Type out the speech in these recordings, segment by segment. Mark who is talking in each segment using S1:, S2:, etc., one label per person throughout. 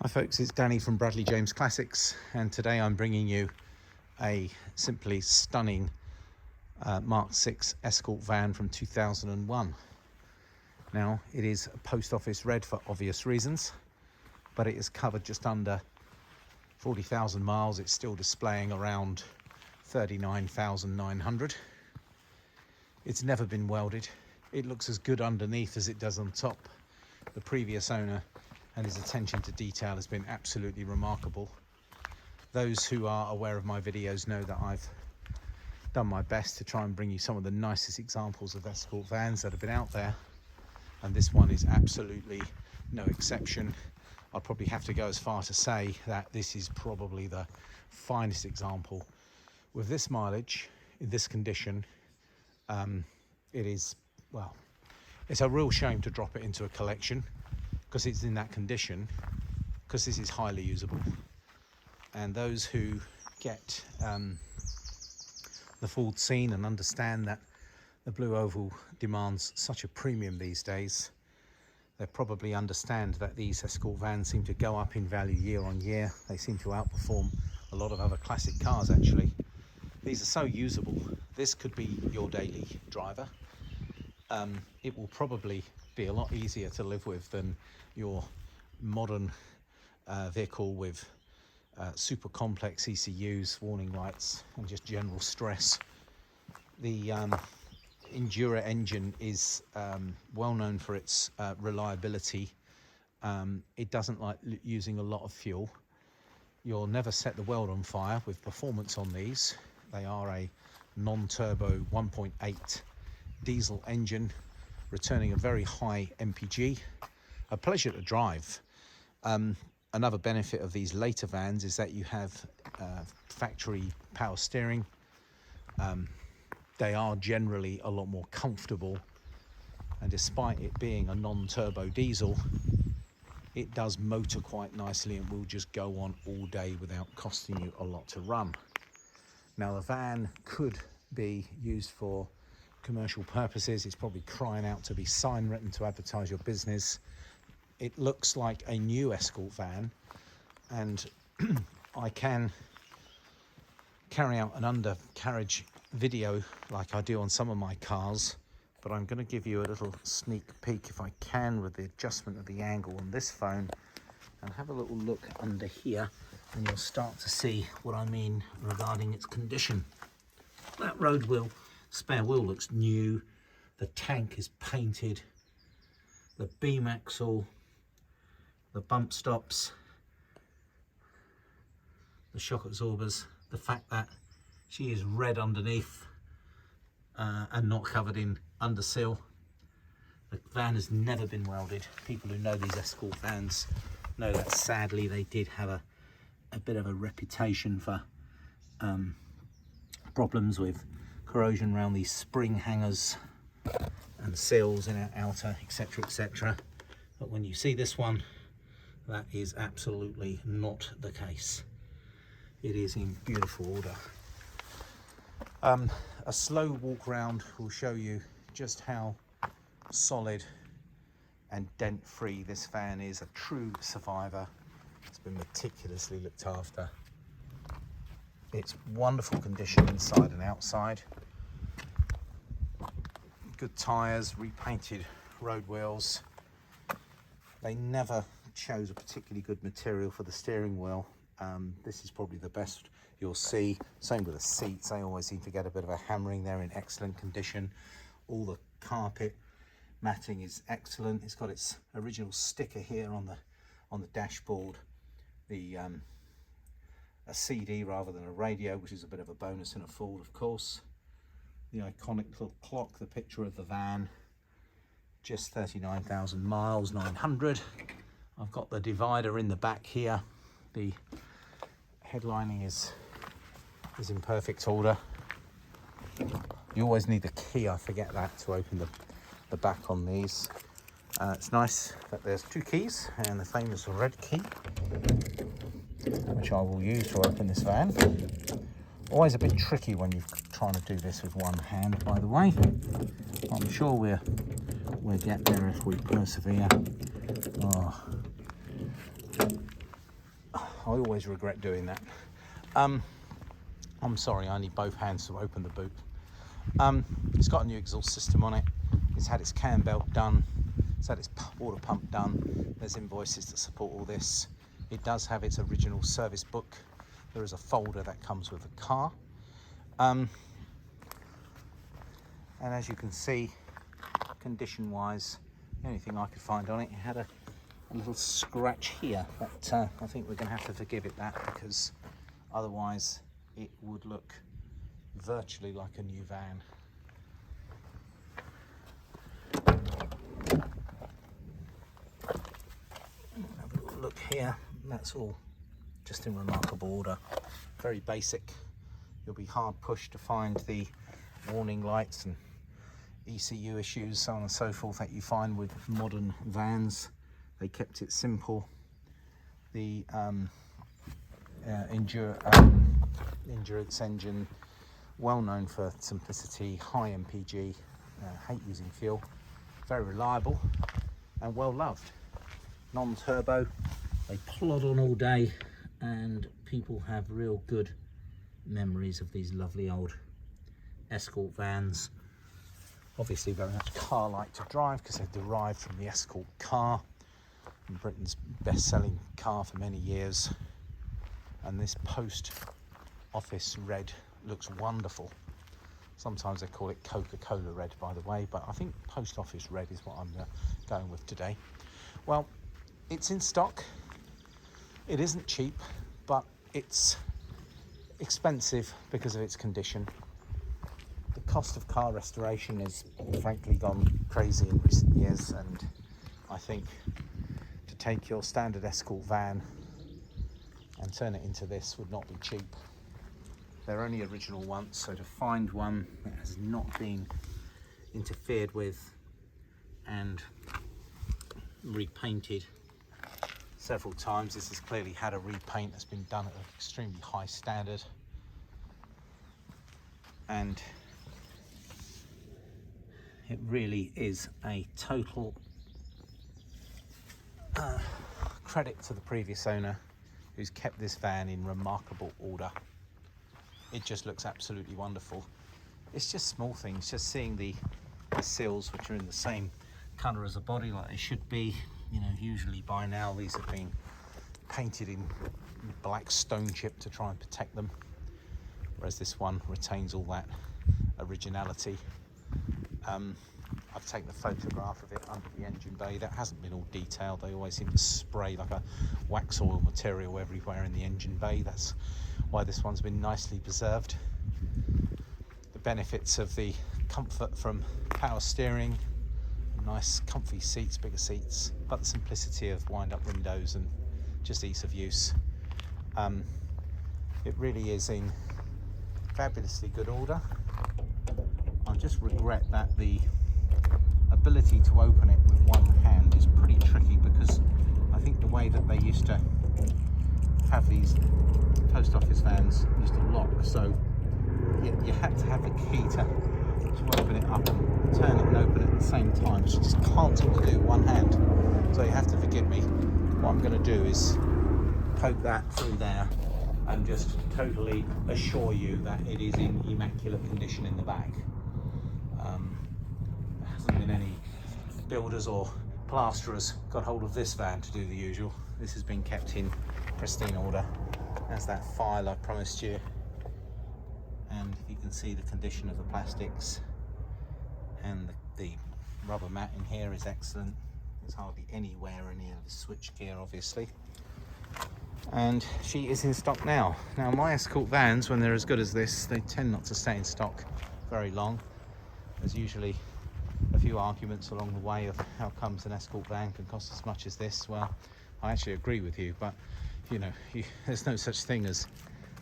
S1: Hi folks, it's Danny from Bradley James Classics, and today I'm bringing you a simply stunning Mark 6 Escort van from 2001. Now, it is a post office red for obvious reasons, but it is covered just under 40,000 miles. It's still displaying around 39,900. It's never been welded. It looks as good underneath as it does on top. The previous owner and his attention to detail has been absolutely remarkable. Those who are aware of my videos know that I've done my best to try and bring you some of the nicest examples of Escort vans that have been out there, and this one is absolutely no exception. I'd probably have to go as far to say that this is probably the finest example. With this mileage, in this condition, it is, well, it's a real shame to drop it into a collection because it's in that condition, because this is highly usable. And those who get the Ford scene and understand that the Blue Oval demands such a premium these days, they probably understand that these Escort vans seem to go up in value year on year. They seem to outperform a lot of other classic cars actually. These are so usable. This could be your daily driver. It will probably be a lot easier to live with than your modern vehicle with super complex ECUs, warning lights, and just general stress. The Endura engine is well known for its reliability. It doesn't like using a lot of fuel. You'll never set the world on fire with performance on these. They are a non-turbo 1.8 diesel engine returning a very high MPG. A pleasure to drive. Another benefit of these later vans is that you have factory power steering. They are generally a lot more comfortable, and despite it being a non-turbo diesel, it does motor quite nicely and will just go on all day without costing you a lot to run. Now, the van could be used for commercial purposes. It's probably crying out to be sign written to advertise your business. It looks like a new Escort van, and I can carry out an undercarriage video like I do on some of my cars, but I'm going to give you a little sneak peek if I can with the adjustment of the angle on this phone, and have a little look under here and you'll start to see what I mean regarding its condition. That road wheel, spare wheel, looks new. The tank is painted. The beam axle, the bump stops, the shock absorbers, the fact that she is red underneath and not covered in undersill. The van has never been welded. People who know these Escort vans know that sadly they did have a bit of a reputation for problems with corrosion around these spring hangers and seals in our outer, etc, etc. But when you see this one, that is absolutely not the case. It is in beautiful order. A slow walk round will show you just how solid and dent free this van is. A true survivor. It's been meticulously looked after. It's wonderful condition inside and outside. Good tyres, repainted road wheels. They never chose a particularly good material for the steering wheel. This is probably the best you'll see. Same with the seats. They always seem to get a bit of a hammering. They're in excellent condition. All the carpet matting is excellent. It's got its original sticker here on the dashboard. A CD rather than a radio, which is a bit of a bonus in a Ford, of course. The iconic little clock, the picture of the van, just 39,000 miles, 900. I've got the divider in the back here. The headlining is in perfect order. You always need the key, I forget that, to open the back on these. It's nice that there's two keys and the famous red key, which I will use to open this van. Always a bit tricky when you're trying to do this with one hand, by the way. I'm sure we'll get there if we persevere. Oh. I always regret doing that. I'm sorry, I need both hands to open the boot. It's got a new exhaust system on it. It's had its cam belt done. It's had its water pump done. There's invoices that support all this. It does have its original service book. There is a folder that comes with the car. And as you can see, condition wise, the only thing I could find on it, it had a little scratch here, but I think we're going to have to forgive it that, because otherwise it would look virtually like a new van. Have a little look here. That's all just in remarkable order. Very basic. You'll be hard pushed to find the warning lights and ECU issues, so on and so forth, that you find with modern vans. They kept it simple. The endurance engine, well known for simplicity, high MPG, hate using fuel, very reliable and well loved. Non-turbo, they plod on all day, and people have real good memories of these lovely old Escort vans. Obviously very much car-like to drive because they're derived from the Escort car, Britain's best-selling car for many years. And this post office red looks wonderful. Sometimes they call it Coca-Cola red, by the way, but I think post office red is what I'm going with today. Well, it's in stock. It isn't cheap, but it's expensive because of its condition. The cost of car restoration has frankly gone crazy in recent years, and I think to take your standard Escort van and turn it into this would not be cheap. They're only original once, so to find one that has not been interfered with and repainted several times. This has clearly had a repaint that's been done at an extremely high standard, and it really is a total credit to the previous owner, who's kept this van in remarkable order. It just looks absolutely wonderful. It's just small things, just seeing the sills, which are in the same colour as the body like they should be. You know, usually by now these have been painted in black stone chip to try and protect them, whereas this one retains all that originality. I've taken a photograph of it under the engine bay. That hasn't been all detailed. They always seem to spray like a wax oil material everywhere in the engine bay. That's why this one's been nicely preserved. The benefits of the comfort from power steering, nice comfy seats, bigger seats, but the simplicity of wind-up windows and just ease of use. It really is in fabulously good order. I just regret that the ability to open it with one hand is pretty tricky, because I think the way that they used to have these post office vans used to lock, so you had to have the key to open it up and turn it and open it at the same time, which you just can't seem to do with one hand. So you have to forgive me. What I'm going to do is poke that through there and just totally assure you that it is in immaculate condition in the back. There hasn't been any builders or plasterers got hold of this van to do the usual. This has been kept in pristine order. There's that file I promised you, and you can see the condition of the plastics, and the rubber mat in here is excellent. There's hardly any wear in here. The switch gear, obviously. And she is in stock now. Now, my Escort vans, when they're as good as this, they tend not to stay in stock very long. There's usually a few arguments along the way of how comes an Escort van can cost as much as this. Well, I actually agree with you, but you know, there's no such thing as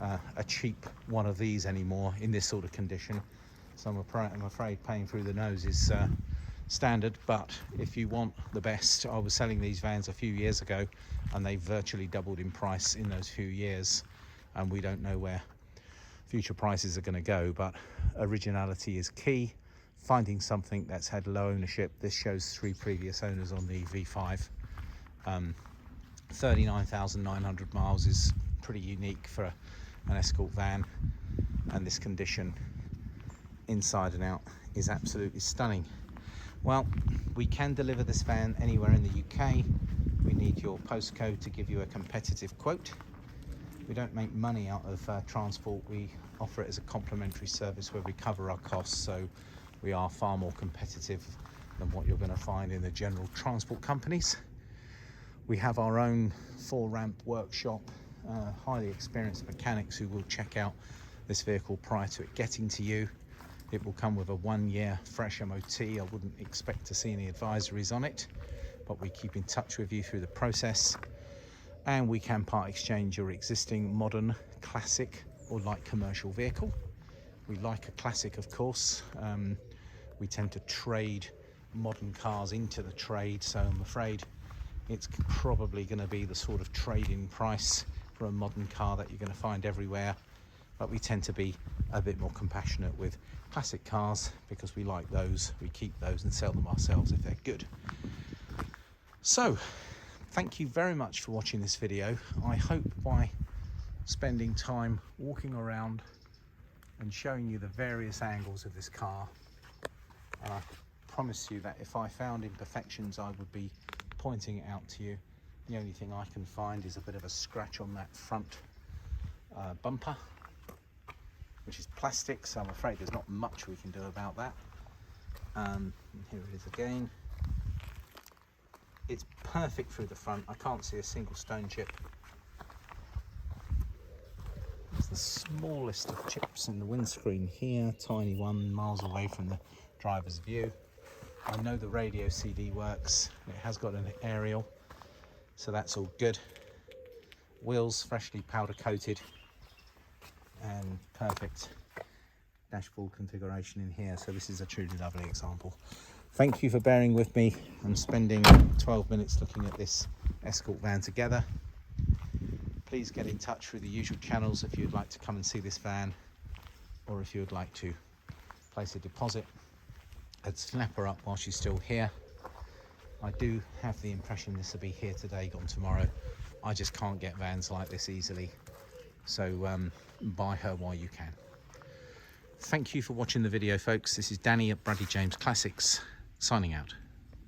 S1: a cheap one of these anymore in this sort of condition. So I'm afraid paying through the nose is standard. But if you want the best, I was selling these vans a few years ago, and they virtually doubled in price in those few years, and we don't know where future prices are going to go. But originality is key. Finding something that's had low ownership. This shows 3 previous owners on the V5. 39,900 miles is pretty unique for an Escort van, and this condition inside and out is absolutely stunning. Well, we can deliver this van anywhere in the UK. We need your postcode to give you a competitive quote. We don't make money out of transport. We offer it as a complimentary service where we cover our costs, so we are far more competitive than what you're going to find in the general transport companies. We have our own 4-ramp workshop, highly experienced mechanics who will check out this vehicle prior to it getting to you. It will come with a 1-year fresh MOT. I wouldn't expect to see any advisories on it, but we keep in touch with you through the process. And we can part exchange your existing modern, classic or light commercial vehicle. We like a classic, of course. We tend to trade modern cars into the trade, so I'm afraid it's probably going to be the sort of trade-in price for a modern car that you're going to find everywhere. But we tend to be a bit more compassionate with classic cars because we like those, we keep those and sell them ourselves if they're good. So, thank you very much for watching this video. I hope by spending time walking around and showing you the various angles of this car, and I promise you that if I found imperfections I would be pointing it out to you. The only thing I can find is a bit of a scratch on that front bumper, which is plastic, so I'm afraid there's not much we can do about that. And here it is again. It's perfect through the front. I can't see a single stone chip. It's the smallest of chips in the windscreen here, tiny one, miles away from the driver's view. I know the radio CD works. It has got an aerial, so that's all good. Wheels freshly powder coated and perfect dashboard configuration in here. So this is a truly lovely example. Thank you for bearing with me. I'm spending 12 minutes looking at this Escort van together. Please get in touch through the usual channels if you'd like to come and see this van, or if you would like to place a deposit. I'd snap her up while she's still here. I do have the impression this will be here today, gone tomorrow. I just can't get vans like this easily. So buy her while you can. Thank you for watching the video, folks. This is Danny at Bradley James Classics, signing out.